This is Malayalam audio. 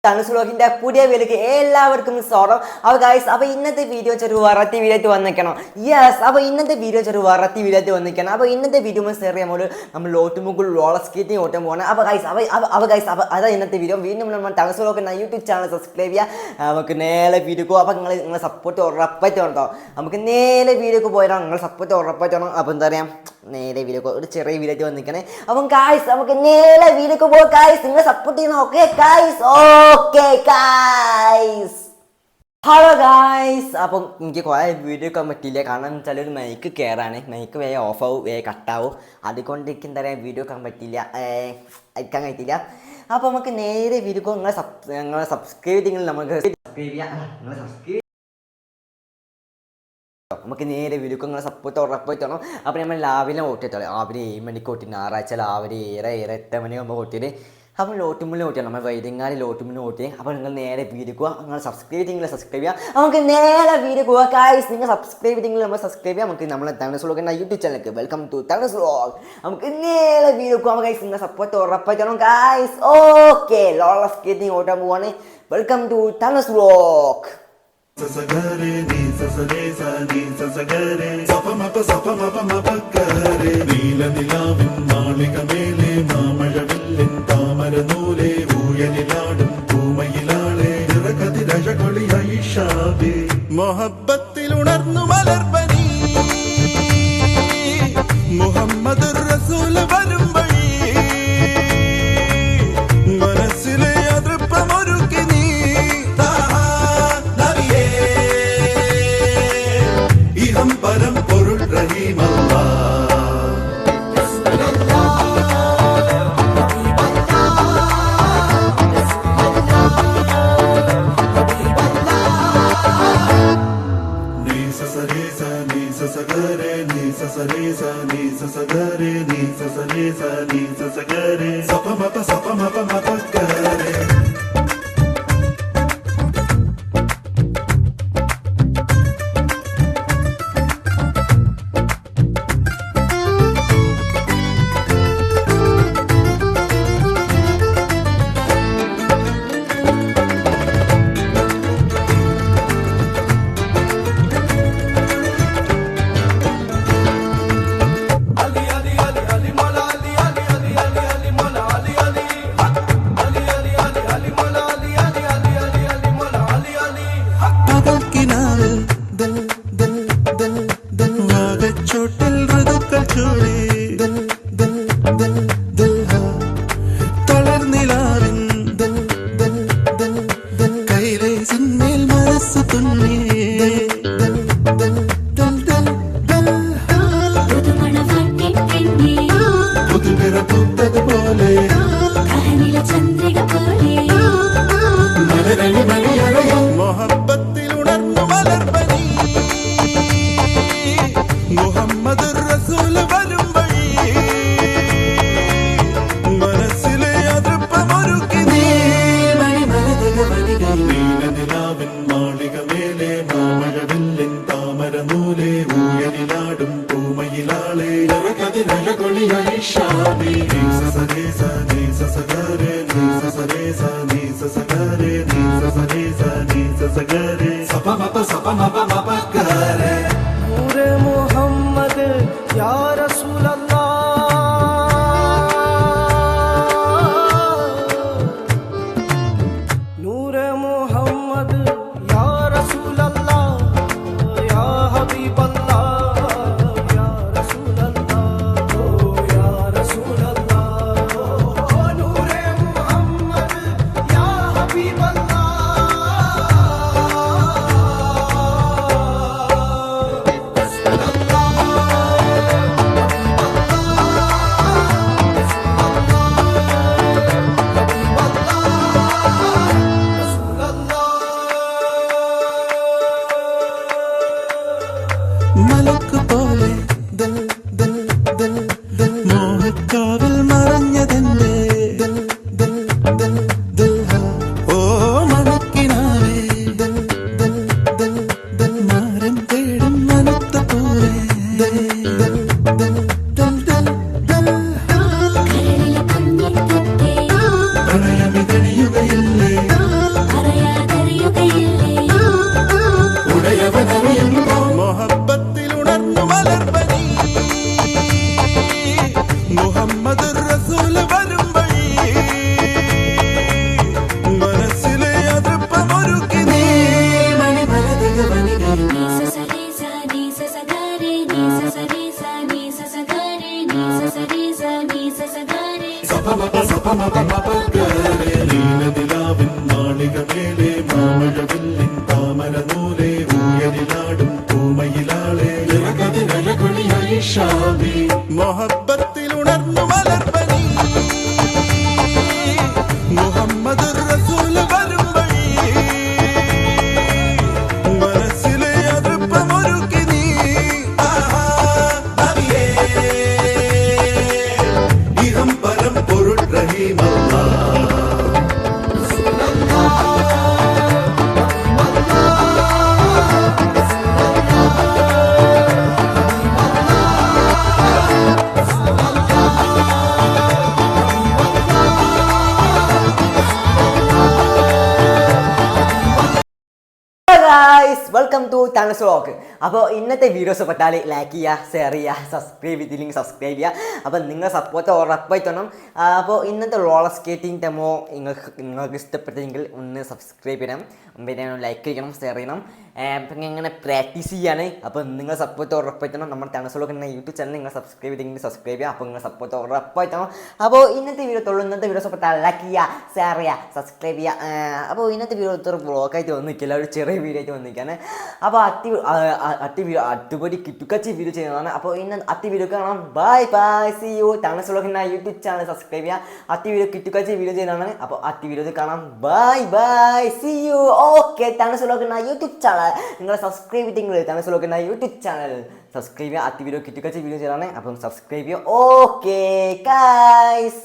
തനുസ് വ്ലോഗിന്റെ പുതിയ വീഡിയോക്ക് എല്ലാവർക്കും സ്വാഗതം. അപ്പോൾ ഗൈസ്, അപ്പോൾ ഇന്നത്തെ വീഡിയോ ചെറു വെറൈറ്റി വീഡിയോ വന്നിരിക്കണം. യെസ്, അപ്പോൾ ഇന്നത്തെ വീഡിയോ ചെറു വെറൈറ്റി വീഡിയോ വന്നിരിക്കണം. അപ്പോൾ ഇന്നത്തെ വീഡിയോ ഷെയർ ചെയ്യുമ്പോൾ നമ്മൾ ലോട്ടുമുകൾ റോളർ സ്കേറ്റിംഗ് ഓട്ടം പോകണം. അപ്പോൾ ഗൈസ് അതാ ഇന്നത്തെ വീഡിയോ. വീണ്ടും നമ്മൾ തനുസ് വ്ലോഗ് എന്ന യൂട്യൂബ് ചാനൽ സബ്സ്ക്രൈബ് ചെയ്യുക. നമുക്ക് നേരെ വീഡിയോക്ക് പോകാം. അപ്പോൾ നിങ്ങളെ സപ്പോർട്ട് ഉറപ്പായിട്ട് വേണം. നമുക്ക് നേരെ വീഡിയോക്ക് പോയാൽ നിങ്ങൾ സപ്പോർട്ട് ഉറപ്പായിട്ട് വേണം. അപ്പോൾ എന്താ പറയുക, നേരെ വീഡിയോക്ക് ഒരു ചെറിയ വീഡിയോ വന്നിരിക്കണേ. അപ്പം ഗൈസ് നമുക്ക് നേരെ വീഡിയോക്ക് പോകാം. ഗൈസ് നിങ്ങൾ സപ്പോർട്ട് ചെയ്യണം. Okay guys, okay guys. Hello guys, അപ്പം എനിക്ക് കുറേ വീഡിയോ ഒക്കെ പറ്റിയില്ല. കാരണം എന്ന് വെച്ചാൽ ഒരു മൈക്ക് കയറാണ്. മൈക്ക് വേഗം ഓഫാവും, വേഗം കട്ടാവും. അതുകൊണ്ട് എനിക്ക് എന്താ പറയുക, വീഡിയോ ഒക്കെ പറ്റില്ല, അയക്കാൻ കഴിയില്ല. അപ്പോൾ നമുക്ക് നേരെ വീഡിയോ നിങ്ങളെ സബ്സ്ക്രൈബ് ചെയ്തെങ്കിൽ നമുക്ക് സബ്സ്ക്രൈബ് ചെയ്യാം. നിങ്ങളെ സബ്സ്ക്രൈബ് നമുക്ക് നേരെ വീഡിയോ നിങ്ങളെ സപ്പോർട്ട് ഉറപ്പായിട്ടാണോ. അപ്പോൾ നമ്മൾ രാവിലെ ഓട്ടിട്ടോ, രാവിലെ 7 മണിക്ക് ഓട്ടി. ഞായറാഴ്ച രാവിലെ 7-8 മണിയാകുമ്പോൾ ഓട്ടിയത്. അപ്പോൾ ലോട്ടുമുള്ളിൽ ഓട്ടിയാണ്, നമ്മൾ വൈദ്യങ്ങാടി ലോട്ടുമുള്ളിൽ ഓട്ടി. അപ്പോൾ നിങ്ങൾ നേരെ വീഡിയോ പോവുക. നിങ്ങൾ സബ്സ്ക്രൈബ് ചെയ്തെങ്കിൽ സബ്സ്ക്രൈബ് ചെയ്യാം. നമുക്ക് നേരെ വീഡിയോ പോവുക. ഗൈസ് നിങ്ങൾ സബ്സ്ക്രൈബ് ചെയ്തെങ്കിൽ നമ്മൾ സബ്സ്ക്രൈബ് ചെയ്യാം. നമുക്ക് നമ്മളെ തനുസ് വ്ലോഗ് എന്ന യൂട്യൂബ് ചാനലിലേക്ക് വെൽക്കം ടു തനുസ് വ്ലോഗ്. നമുക്ക് നേരെ വീഡിയോ പോകാം. ഗൈസ് നിങ്ങൾ സപ്പോർട്ട് ഉറപ്പായിട്ടാണോ. ഗൈസ് ഓക്കെ, റോളർ സ്കേറ്റിംഗ് ഓട്ടാൻ പോവാണ്. Welcome to Tanus vlog. സസഗരെ നീ സസരേ സനി സസഗരെ സപമപ മപക്കരെ നീല നിലാവിൻ മാളിക മേലെ മാമഴവില്ലിൻ താമരനൂലെ ഊയലിലാടും പൂമയിലാളെ നിറകതിരഴകൊളിയായി ഷാബി മൊഹബ്ബത്തിൽ ഉണർന്നു മലർപനി മുഹമ്മദ് റസൂൽ വരും വഴി മനസ്സിലെ അതൃപ്പമൊരുക്കി നീ പരം പൊരുൾ റഹീമല്ലാ നീ സസരേ സനി സസഗരെ നീ സസരേ സനി സസഗരെ നീ സസരേ സനി സസഗരെ സപമപ മപക്കരെ മൊഹബ്ബത്തിൽ ഉണർന്നു മലർപനി മുഹമ്മദ് റസൂൽ വരും വഴി മനസ്സിലെ അതൃപ്പമൊരുക്കി നീല നിലാവിൻ മാളിക മേലെ നീലനിലാവിൻ മാളിക മേലെ മാമഴവില്ലിൻ താമര നൂലെ ഊയലിലാടും പൂമയിലാളെ മൊഹബത്തിൽ ഉണർന്നു മലർപ്പനി മുഹമ്മദ് റസൂൽ വരും വഴി മനസ്സിലെ അതൃപ്പമൊരുക്കി നീ ആഹാ നബിയേ ഇഹം പരം പൊരുൾ റഹീമല്ലാ വെൽക്കം ടു താങ്ക്സ് വ്ളോഗ്. അപ്പോൾ ഇന്നത്തെ വീഡിയോസ് പെട്ടാൽ ലൈക്ക് ചെയ്യുക, ഷെയർ ചെയ്യുക, സബ്സ്ക്രൈബ് ചെയ്തില്ലെങ്കിൽ സബ്സ്ക്രൈബ് ചെയ്യുക. അപ്പോൾ നിങ്ങൾ സപ്പോർട്ട് ഉറപ്പായി തരണം. അപ്പോൾ ഇന്നത്തെ റോളർ സ്കേറ്റിംഗ് ഡെമോ നിങ്ങൾക്ക് ഇഷ്ടപ്പെട്ടെങ്കിൽ ഒന്ന് സബ്സ്ക്രൈബ് ചെയ്യണം, പിന്നെ ലൈക്ക് ചെയ്യണം, ഷെയർ ചെയ്യണം. പിന്നെ ഇങ്ങനെ പ്രാക്ടീസ് ചെയ്യാണ്. അപ്പോൾ നിങ്ങൾ സപ്പോർട്ട് ഉറപ്പായി തരണം. നമ്മുടെ താങ്ക്സ് വ്ളോഗ് എന്ന യൂട്യൂബ് ചാനൽ നിങ്ങൾ സബ്സ്ക്രൈബ് ചെയ്തെങ്കിൽ സബ്സ്ക്രൈബ് ചെയ്യുക. അപ്പോൾ നിങ്ങൾ സപ്പോർട്ട് ഉറപ്പായി തരണം. അപ്പോൾ ഇന്നത്തെ വീഡിയോ തൊള്ളൂ. ഇന്നത്തെ വീഡിയോസ് പെട്ടാൽ ലൈക്ക് ചെയ്യുക, ഷെയർ ചെയ്യുക, സബ്സ്ക്രൈബ് ചെയ്യുക. അപ്പോൾ ഇന്നത്തെ വീഡിയോ ഒരു വ്ളോഗായിട്ട് വന്നിരിക്കില്ല, ഒരു ചെറിയ വീഡിയോ ആയിട്ട് വന്നിരിക്കുകയാണ്. അപ്പോൾ അടിപൊളി കിട്ടുക്കച്ചി വീഡിയോ ചെയ്യുന്നതാണ്. അപ്പോൾ ഇന്ന് വീഡിയോ കാണാം. Bye bye, see you. Thanks vlog എന്ന യൂട്യൂബ് ചാനൽ സബ്സ്ക്രൈബ് ചെയ്യുക. വീഡിയോ കിട്ടുക്കച്ചി വീഡിയോ ചെയ്യുന്നതാണ്. അപ്പോൾ വീഡിയോ കാണാം. Bye bye, see you. Okay, thanks vlog എന്ന യൂട്യൂബ് ചാനൽ നിങ്ങൾ സബ്സ്ക്രൈബ് ചെയ്തെങ്കിൽ താങ്ക്സ് വ്ളോഗ് എന്ന യൂട്യൂബ് ചാനൽ സബ്സ്ക്രൈബ് ചെയ്യുക. വീഡിയോ കിട്ടുക്കച്ചി വീഡിയോ ചെയ്യുന്നതാണ്. അപ്പം സബ്സ്ക്രൈബ് ചെയ്യുക. Okay guys.